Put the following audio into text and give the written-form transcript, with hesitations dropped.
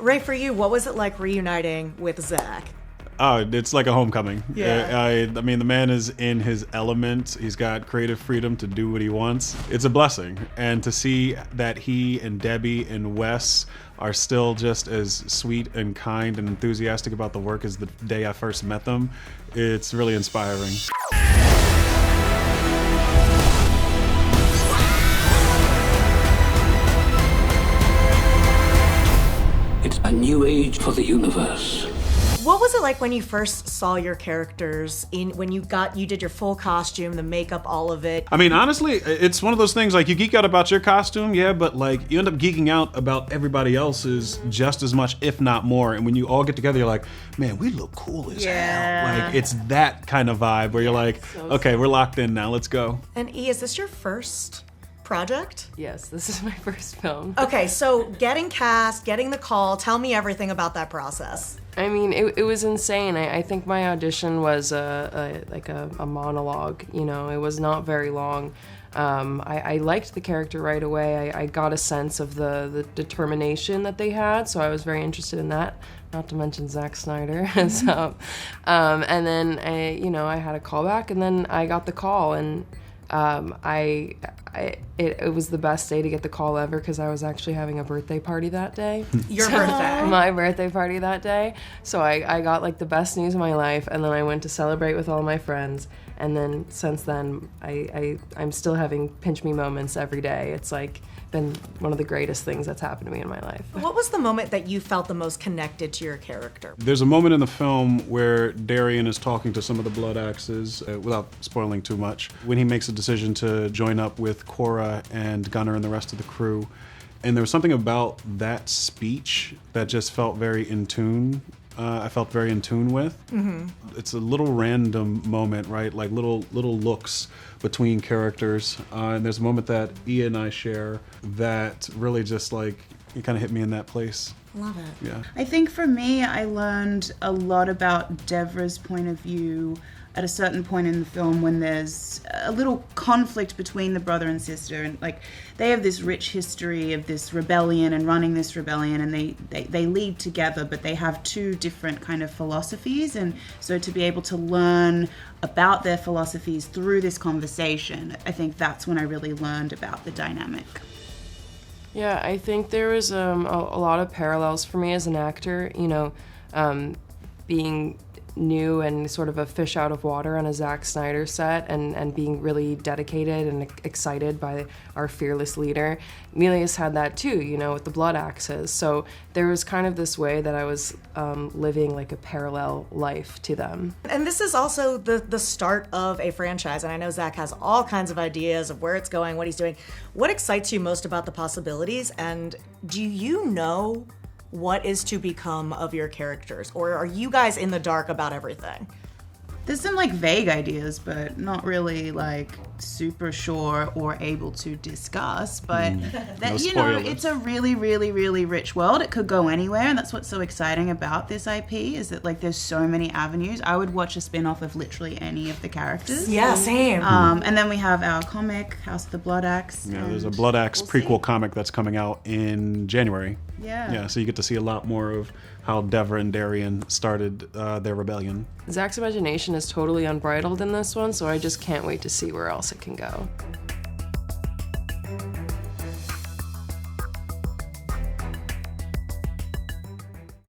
Ray, for you, what was it like reuniting with Zack? Oh, it's like a homecoming. Yeah. I mean, the man is in his element. He's got creative freedom to do what he wants. It's a blessing. And to see that he and Debbie and Wes are still just as sweet and kind and enthusiastic about the work as the day I first met them, it's really inspiring. It's a new age for the universe. What was it like when you first saw your characters when you did your full costume, the makeup, all of it? I mean, honestly, it's one of those things, like, you geek out about your costume, yeah, but like you end up geeking out about everybody else's just as much, if not more. And when you all get together, you're like, man, we look cool as hell. Like, it's that kind of vibe where you're like, okay, we're locked in now, let's go. And E, is this your first project? Yes, this is my first film. Okay, so getting cast, getting the call, tell me everything about that process. I mean, it was insane. I think my audition was a monologue, you know, it was not very long. I liked the character right away. I got a sense of the determination that they had, so I was very interested in that, not to mention Zack Snyder. So, and then I had a callback, and then I got the call, and it was the best day to get the call ever because I was actually having a birthday party that day. Your birthday? My birthday party that day. So I got like the best news of my life, and then I went to celebrate with all my friends. And then since then, I'm still having pinch me moments every day. It's like been one of the greatest things that's happened to me in my life. What was the moment that you felt the most connected to your character? There's a moment in the film where Darian is talking to some of the Blood Axes, without spoiling too much, when he makes a decision to join up with Cora and Gunnar and the rest of the crew. And there was something about that speech that just felt very in tune. I felt very in tune with. Mm-hmm. It's a little random moment, right? Like little looks between characters. And there's a moment that Ian and I share that really just like, it kind of hit me in that place. Love it. Yeah. I think for me, I learned a lot about Devra's point of view at a certain point in the film when there's a little conflict between the brother and sister, and like they have this rich history of this rebellion and running this rebellion, and they lead together, but they have two different kind of philosophies. And so to be able to learn about their philosophies through this conversation, I think that's when I really learned about the dynamic. Yeah, I think there was a lot of parallels for me as an actor, you know, being new and sort of a fish out of water on a Zack Snyder set, and being really dedicated and excited by our fearless leader. Milius had that too, you know, with the Blood Axes. So there was kind of this way that I was living like a parallel life to them. And this is also the start of a franchise, and I know Zack has all kinds of ideas of where it's going, what he's doing. What excites you most about the possibilities, and do you know what is to become of your characters, or are you guys in the dark about everything? There's some like vague ideas, but not really like super sure or able to discuss. But that, No you know, spoilers. it's a really, really, really rich world. It could go anywhere, and that's what's so exciting about this IP is that like there's so many avenues. I would watch a spin-off of literally any of the characters. Yeah, same. And then we have our comic, House of the Blood Axe. Yeah, there's a and Blood Axe we'll prequel see. comic that's coming out in January. Yeah. Yeah, so you get to see a lot more of how Devra and Darian started their rebellion. Zack's imagination is totally unbridled in this one, so I just can't wait to see where else it can go.